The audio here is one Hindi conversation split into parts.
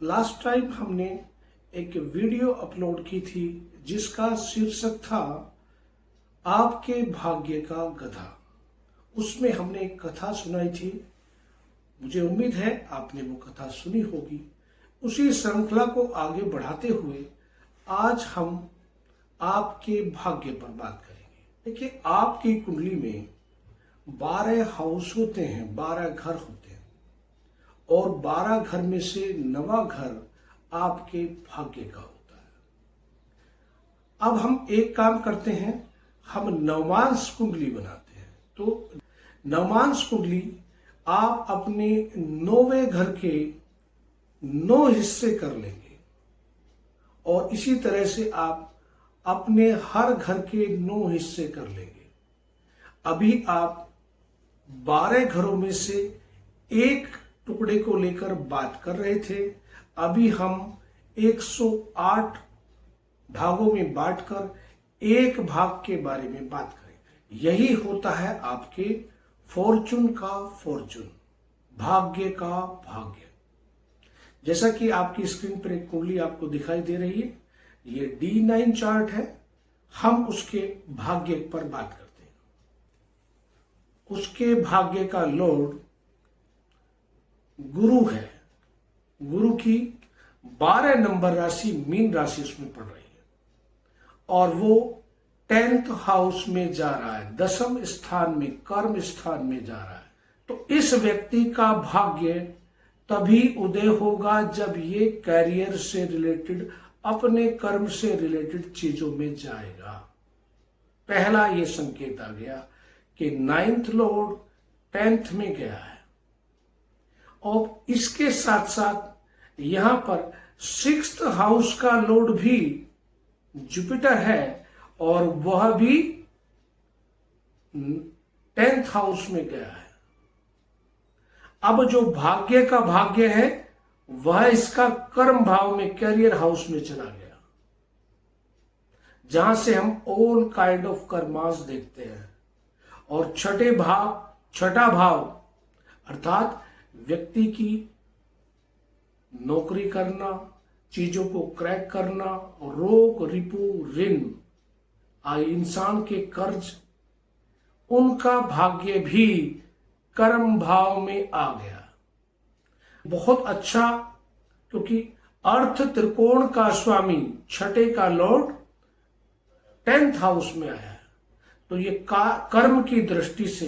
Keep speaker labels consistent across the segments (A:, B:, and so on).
A: लास्ट टाइम हमने एक वीडियो अपलोड की थी जिसका शीर्षक था आपके भाग्य का गधा। उसमें हमने एक कथा सुनाई थी। मुझे उम्मीद है आपने वो कथा सुनी होगी। उसी श्रृंखला को आगे बढ़ाते हुए आज हम आपके भाग्य पर बात करेंगे। देखिए, आपकी कुंडली में 12 हाउस होते हैं, 12 घर होते हैं और 12 घर में से 9वां घर आपके भाग्य का होता है। अब हम एक काम करते हैं, हम नवांश कुंडली बनाते हैं। तो नवांश कुंडली आप अपने 9वें घर के 9 हिस्से कर लेंगे और इसी तरह से आप अपने हर घर के 9 हिस्से कर लेंगे। अभी आप 12 घरों में से एक टुकड़े को लेकर बात कर रहे थे। अभी हम 108 भागों में बांटकर एक भाग के बारे में बात करेंगे। यही होता है आपके फॉर्चून का फॉर्चून, भाग्य का भाग्य। जैसा कि आपकी स्क्रीन पर एक कुंडली आपको दिखाई दे रही है, ये D9 चार्ट है। हम उसके भाग्य पर बात करते हैं। उसके भाग्य का लॉर्ड गुरु है। गुरु की 12 नंबर राशि मीन राशि उसमें पड़ रही है और वो 10th हाउस में जा रहा है, 10वें स्थान में, कर्म स्थान में जा रहा है। तो इस व्यक्ति का भाग्य तभी उदय होगा जब ये कैरियर से रिलेटेड, अपने कर्म से रिलेटेड चीजों में जाएगा। पहला ये संकेत आ गया कि 9th लॉर्ड 10th में गया है और इसके साथ साथ यहां पर 6th हाउस का लॉर्ड भी जुपिटर है और वह भी 10th हाउस में गया है। अब जो भाग्य का भाग्य है वह इसका कर्म भाव में, कैरियर हाउस में चला गया, जहां से हम ऑल काइंड ऑफ कर्मास देखते हैं। और छठा भाव अर्थात व्यक्ति की नौकरी करना, चीजों को क्रैक करना, रोग रिपू ऋण, इंसान के कर्ज, उनका भाग्य भी कर्म भाव में आ गया। बहुत अच्छा, क्योंकि अर्थ त्रिकोण का स्वामी, छठे का लॉर्ड 10th हाउस में आया है। तो ये कर्म की दृष्टि से,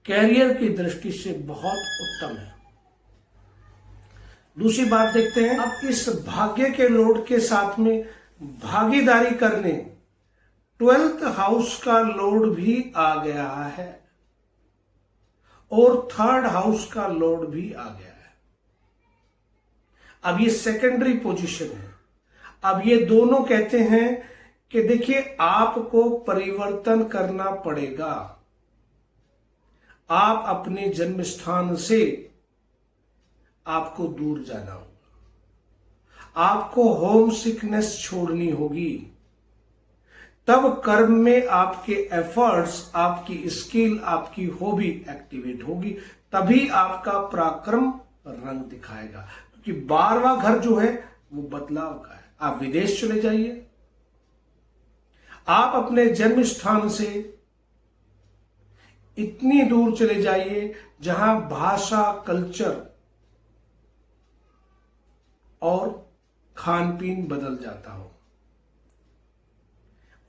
A: कैरियर की दृष्टि से बहुत उत्तम है। दूसरी बात देखते हैं। अब इस भाग्य के लॉर्ड के साथ में भागीदारी करने 12th हाउस का लॉर्ड भी आ गया है और 3rd हाउस का लॉर्ड भी आ गया है। अब ये सेकेंडरी पोजीशन है। अब ये दोनों कहते हैं कि देखिए, आपको परिवर्तन करना पड़ेगा। आप अपने जन्म स्थान से आपको दूर जाना होगा, आपको होम सिकनेस छोड़नी होगी। तब कर्म में आपके एफर्ट्स, आपकी स्किल, आपकी हॉबी एक्टिवेट होगी। तभी आपका पराक्रम रंग दिखाएगा। क्योंकि 12वां घर जो है वो बदलाव का है। आप विदेश चले जाइए, आप अपने जन्म स्थान से इतनी दूर चले जाइए जहां भाषा, कल्चर और खान पीन बदल जाता हो।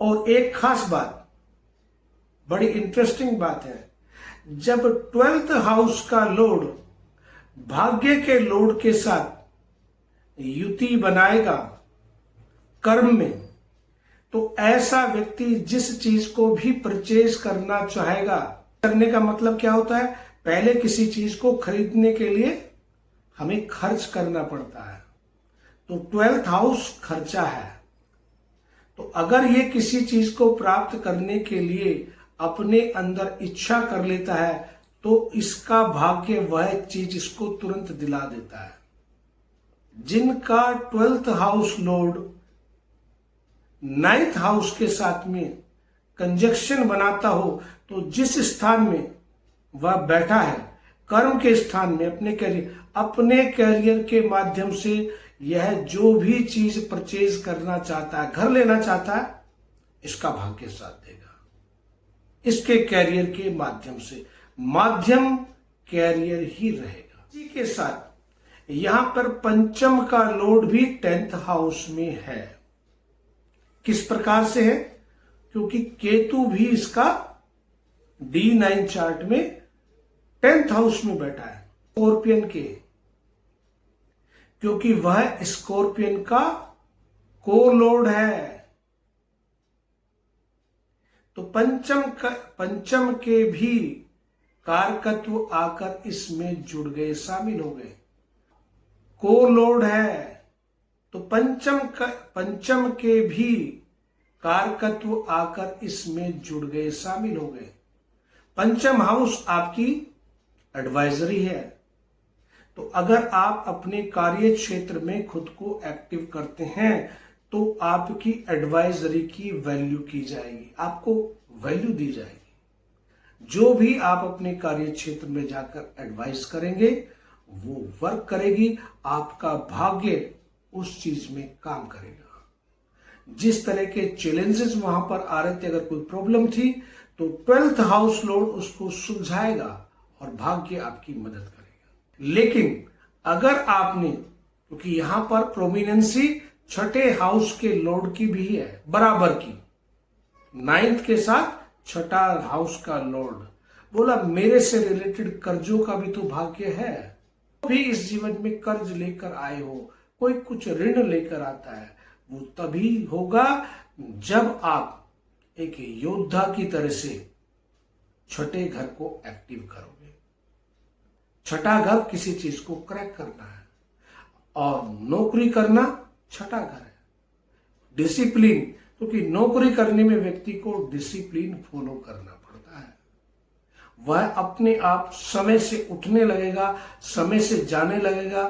A: और एक खास बात, बड़ी इंटरेस्टिंग बात है, जब 12th हाउस का लॉर्ड भाग्य के लॉर्ड के साथ युति बनाएगा कर्म में, तो ऐसा व्यक्ति जिस चीज को भी परचेज करना चाहेगा, करने का मतलब क्या होता है, पहले किसी चीज को खरीदने के लिए हमें खर्च करना पड़ता है। तो 12th हाउस खर्चा है। तो अगर ये किसी चीज को प्राप्त करने के लिए अपने अंदर इच्छा कर लेता है तो इसका भाग्य वह चीज इसको तुरंत दिला देता है। जिनका 12th house Lord 9th house के साथ में कंजक्शन बनाता हो, तो जिस स्थान में वह बैठा है, कर्म के स्थान में, अपने कैरियर के माध्यम से यह जो भी चीज परचेज करना चाहता है, घर लेना चाहता है, इसका भाग्य साथ देगा। इसके कैरियर के माध्यम से, माध्यम कैरियर ही रहेगा। इसी के साथ यहां पर पंचम का लॉर्ड भी 10th हाउस में है। किस प्रकार से है? क्योंकि केतु भी इसका D9 चार्ट में 10th हाउस में बैठा है स्कॉर्पियन के, क्योंकि वह स्कॉर्पियन का को लॉर्ड है। तो पंचम के भी कारकत्व आकर इसमें जुड़ गए, शामिल हो गए। को लॉर्ड है तो पंचम के भी कारकत्व आकर इसमें जुड़ गए, शामिल हो गए। पंचम हाउस आपकी एडवाइजरी है। तो अगर आप अपने कार्य क्षेत्र में खुद को एक्टिव करते हैं तो आपकी एडवाइजरी की वैल्यू की जाएगी, आपको वैल्यू दी जाएगी। जो भी आप अपने कार्य क्षेत्र में जाकर एडवाइस करेंगे वो वर्क करेगी, आपका भाग्य उस चीज में काम करेगा। जिस तरह के चैलेंजेस वहां पर आ रहे थे, अगर कोई प्रॉब्लम थी तो 12th हाउस लॉर्ड उसको सुलझाएगा और भाग्य आपकी मदद करेगा। लेकिन अगर आपने, क्योंकि यहां पर प्रोमिनेंसी छठे हाउस के लॉर्ड की भी है बराबर की, 9th के साथ छठा हाउस का लॉर्ड, बोला मेरे से रिलेटेड कर्जों का भी तो भाग्य है। भी इस जीवन में कर्ज लेकर आए हो, कोई कुछ ऋण लेकर आता है, वो तभी होगा जब आप एक योद्धा की तरह से छठे घर को एक्टिव करोगे। छठा घर किसी चीज को क्रैक करना है और नौकरी करना छठा घर है। डिसिप्लिन, क्योंकि नौकरी करने में व्यक्ति को डिसिप्लिन फॉलो करना पड़ता है। वह अपने आप समय से उठने लगेगा, समय से जाने लगेगा।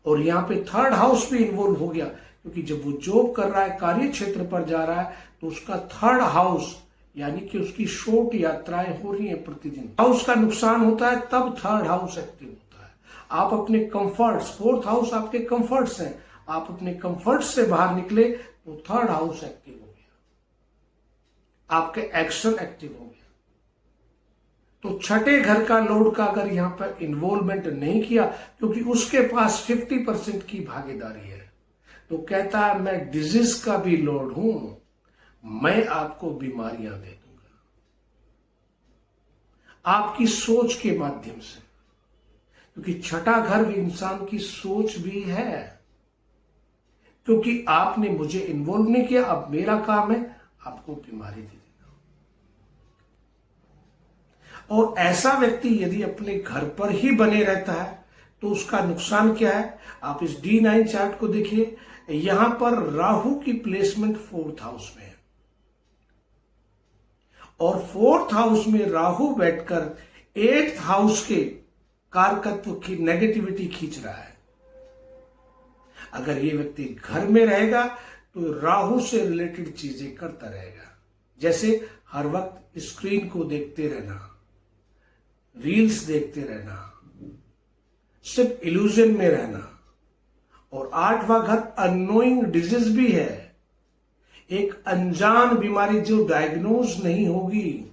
A: और यहां पे 3rd हाउस भी इन्वॉल्व हो गया, क्योंकि जब वो जॉब कर रहा है, कार्य क्षेत्र पर जा रहा है, तो उसका 3rd हाउस यानी कि उसकी शॉर्ट यात्राएं हो रही है प्रतिदिन। हाउस का नुकसान होता है तब 3rd हाउस एक्टिव होता है। आप अपने कंफर्ट्स, 4th हाउस आपके कंफर्ट्स हैं, आप अपने कंफर्ट्स से बाहर निकले तो 3rd हाउस एक्टिव हो गया, आपके एक्शन एक्टिव हो गया। तो छठे घर का लॉर्ड का अगर यहां पर इन्वॉल्वमेंट नहीं किया, क्योंकि उसके पास 50% की भागीदारी है, तो कहता है मैं डिजीज का भी लॉर्ड हूं, मैं आपको बीमारियां दे दूंगा आपकी सोच के माध्यम से, क्योंकि छठा घर भी इंसान की सोच भी है। क्योंकि आपने मुझे इन्वॉल्व नहीं किया, अब मेरा काम है आपको बीमारी दे देना। और ऐसा व्यक्ति यदि अपने घर पर ही बने रहता है तो उसका नुकसान क्या है? आप इस D9 चार्ट को देखिए, यहां पर राहु की प्लेसमेंट 4th हाउस में है और 4th हाउस में राहु बैठकर 8th हाउस के कारकत्व की नेगेटिविटी खींच रहा है। अगर ये व्यक्ति घर में रहेगा तो राहु से रिलेटेड चीजें करता रहेगा, जैसे हर वक्त स्क्रीन को देखते रहना, रील्स देखते रहना, सिर्फ इल्यूजन में रहना। और 8वां घर अननोइंग डिजीज भी है, एक अनजान बीमारी जो डायग्नोज नहीं होगी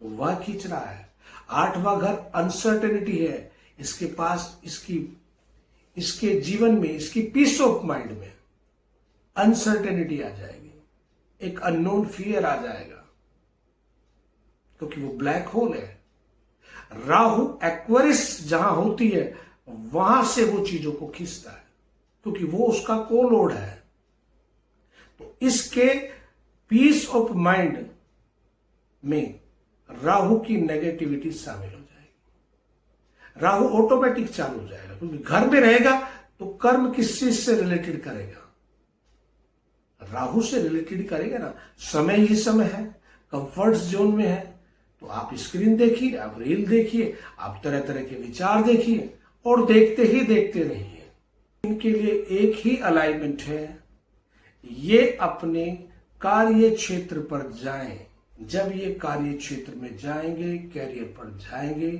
A: वह खींच रहा है। 8वां घर अनसर्टेनिटी है, इसके पास इसके जीवन में, इसकी पीस ऑफ माइंड में अनसर्टेनिटी आ जाएगी, एक अननोन फियर आ जाएगा, क्योंकि वो ब्लैक होल है। राहु एक्वेरियस जहां होती है वहां से वो चीजों को खींचता है, क्योंकि वो उसका को लॉर्ड है। तो इसके पीस ऑफ माइंड में राहु की नेगेटिविटी शामिल हो जाएगी। राहु ऑटोमेटिक चालू हो जाएगा, क्योंकि घर में रहेगा तो कर्म किस चीज से रिलेटेड करेगा? राहु से रिलेटेड करेगा ना। समय ही समय है, कंफर्ट जोन में है, तो आप स्क्रीन देखिए, आप रील देखिए, आप तरह तरह के विचार देखिए और देखते ही देखते रहिए। इनके लिए एक ही अलाइनमेंट है, ये अपने कार्य क्षेत्र पर जाएं। जब ये कार्य क्षेत्र में जाएंगे, कैरियर पर जाएंगे,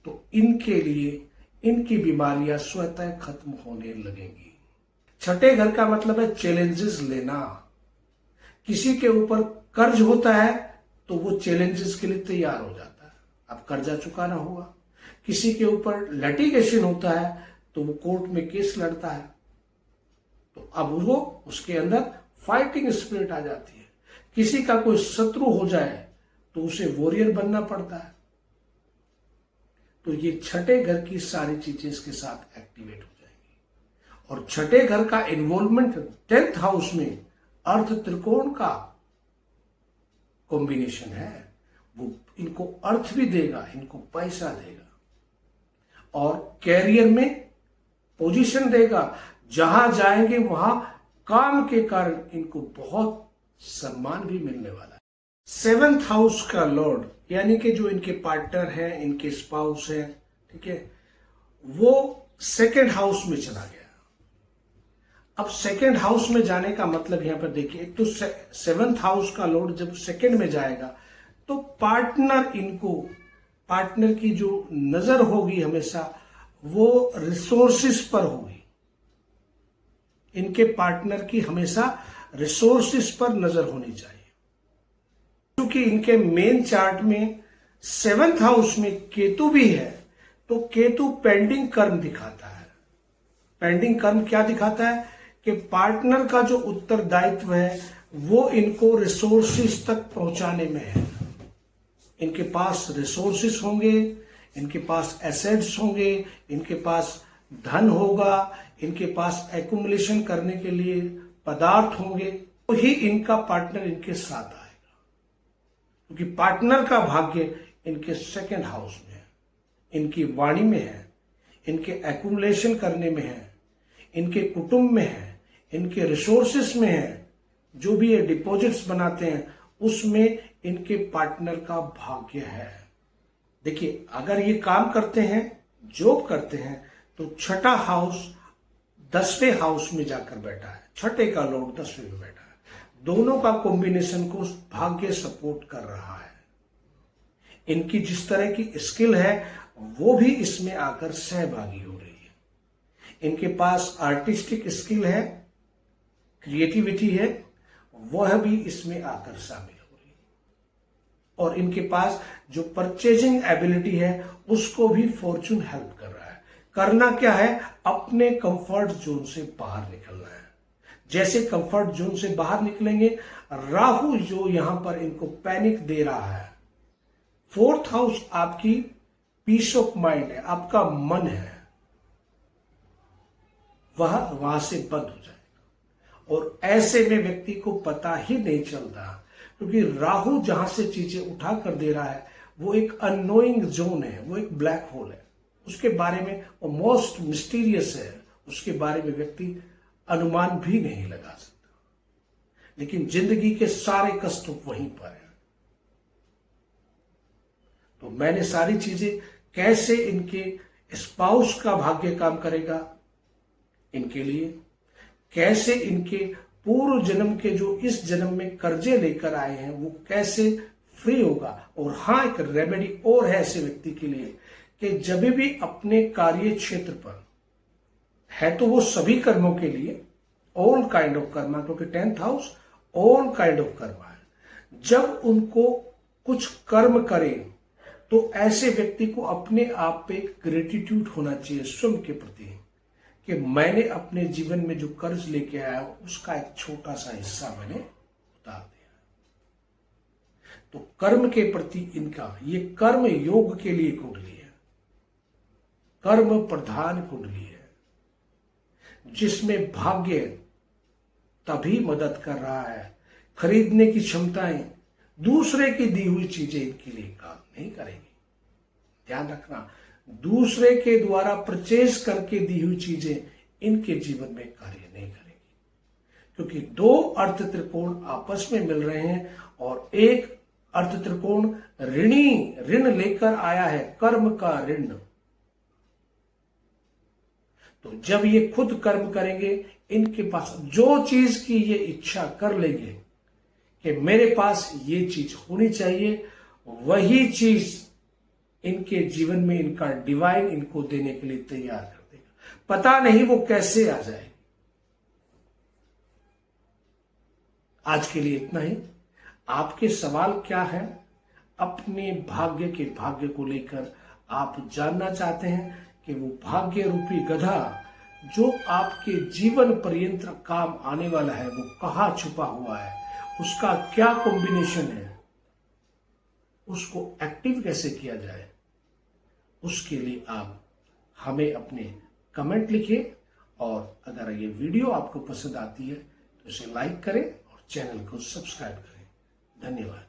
A: तो इनके लिए इनकी बीमारियां स्वतः खत्म होने लगेंगी। छठे घर का मतलब है चैलेंजेस लेना। किसी के ऊपर कर्ज होता है तो वो चैलेंजेस के लिए तैयार हो जाता है, अब कर्जा चुकाना होगा। किसी के ऊपर लिटिगेशन होता है तो वो कोर्ट में केस लड़ता है, तो अब वो उसके अंदर फाइटिंग स्पिरिट आ जाती है। किसी का कोई शत्रु हो जाए तो उसे वॉरियर बनना पड़ता है। तो ये छठे घर की सारी चीजें इसके साथ एक्टिवेट हो जाएंगी। और छठे घर का इन्वॉल्वमेंट 10th हाउस में अर्थ त्रिकोण का कॉम्बिनेशन है। वो इनको अर्थ भी देगा, इनको पैसा देगा और कैरियर में पोजीशन देगा। जहां जाएंगे वहां काम के कारण इनको बहुत सम्मान भी मिलने वाला है। 7th हाउस का लॉर्ड यानी कि जो इनके पार्टनर हैं, इनके स्पाउस हैं, ठीक है, वो 2nd हाउस में चला गया। अब 2nd हाउस में जाने का मतलब यहां पर देखिए, एक तो 7th हाउस का लॉर्ड जब 2nd में जाएगा तो पार्टनर की जो नजर होगी हमेशा वो रिसोर्सिस पर होगी। इनके पार्टनर की हमेशा रिसोर्सिस पर नजर होनी चाहिए, क्योंकि इनके मेन चार्ट में 7th हाउस में केतु भी है। तो केतु पेंडिंग कर्म दिखाता है। पेंडिंग कर्म क्या दिखाता है कि पार्टनर का जो उत्तरदायित्व है वो इनको रिसोर्सिस तक पहुंचाने में है। इनके पास रिसोर्सिस होंगे, इनके पास एसेट्स होंगे, इनके पास धन होगा, इनके पास एक्युमुलेशन करने के लिए पदार्थ होंगे, तो ही इनका पार्टनर इनके साथ आएगा। क्योंकि पार्टनर का भाग्य इनके 2nd हाउस में है, इनकी वाणी में है, इनके एक्युमुलेशन करने में है, इनके कुटुंब में है, इनके रिसोर्सेस में है। जो भी ये डिपॉजिट्स बनाते हैं उसमें इनके पार्टनर का भाग्य है। देखिए, अगर ये काम करते हैं, जॉब करते हैं, तो 6ठा हाउस 10वें हाउस में जाकर बैठा है। छठे का लॉर्ड 10वें में बैठा है। दोनों का कॉम्बिनेशन को भाग्य सपोर्ट कर रहा है। इनकी जिस तरह की स्किल है वो भी इसमें आकर सहभागी हो रही है। इनके पास आर्टिस्टिक स्किल है, क्रिएटिविटी है, वह भी इसमें आकर शामिल हो रही है। और इनके पास जो परचेजिंग एबिलिटी है उसको भी फॉर्चून हेल्प कर रहा है। करना क्या है, अपने कंफर्ट जोन से बाहर निकलना है। जैसे कंफर्ट जोन से बाहर निकलेंगे, राहु जो यहां पर इनको पैनिक दे रहा है। 4th हाउस आपकी पीस ऑफ माइंड है, आपका मन है, वह वहां से बंद हो जाएगा। और ऐसे में व्यक्ति को पता ही नहीं चलता, क्योंकि राहु जहां से चीजें उठा कर दे रहा है वो एक अननोइंग जोन है, वो एक ब्लैक होल है। उसके बारे में वो मोस्ट मिस्टीरियस है, उसके बारे में व्यक्ति अनुमान भी नहीं लगा सकता। लेकिन जिंदगी के सारे कष्ट वहीं पर हैं। तो मैंने सारी चीजें कैसे इनके स्पाउस का भाग्य काम करेगा इनके लिए, कैसे इनके पूर्व जन्म के जो इस जन्म में कर्जे लेकर आए हैं वो कैसे फ्री होगा। और हाँ, एक रेमेडी और है ऐसे व्यक्ति के लिए कि जब भी अपने कार्य क्षेत्र पर है, तो वो सभी कर्मों के लिए ऑल काइंड ऑफ कर्मा, क्योंकि 10th house all kind of Karma है। जब उनको कुछ कर्म करें तो ऐसे व्यक्ति को अपने आप पे ग्रेटिट्यूड होना चाहिए स्वयं के प्रति, कि मैंने अपने जीवन में जो कर्ज लेके आया उसका एक छोटा सा हिस्सा मैंने उतार दिया। तो कर्म के प्रति इनका ये कर्म योग के लिए कुंडली है, कर्म प्रधान कुंडली है, जिसमें भाग्य तभी मदद कर रहा है। खरीदने की क्षमताएं दूसरे की दी हुई चीजें इनके लिए काम नहीं करेंगी। ध्यान रखना, दूसरे के द्वारा परचेज करके दी हुई चीजें इनके जीवन में कार्य नहीं करेगी, क्योंकि 2 अर्थ त्रिकोण आपस में मिल रहे हैं और एक अर्थ त्रिकोण ऋण लेकर आया है, कर्म का ऋण। तो जब ये खुद कर्म करेंगे, इनके पास जो चीज की ये इच्छा कर लेंगे कि मेरे पास ये चीज होनी चाहिए, वही चीज इनके जीवन में इनका डिवाइन इनको देने के लिए तैयार कर देगा। पता नहीं वो कैसे आ जाए। आज के लिए इतना ही। आपके सवाल क्या है? अपने भाग्य को लेकर आप जानना चाहते हैं कि वो भाग्य रूपी गधा जो आपके जीवन पर्यंत काम आने वाला है वो कहां छुपा हुआ है, उसका क्या कॉम्बिनेशन है, उसको एक्टिव कैसे किया जाए, उसके लिए आप हमें अपने कमेंट लिखिए। और अगर ये वीडियो आपको पसंद आती है तो इसे लाइक करें और चैनल को सब्सक्राइब करें। धन्यवाद।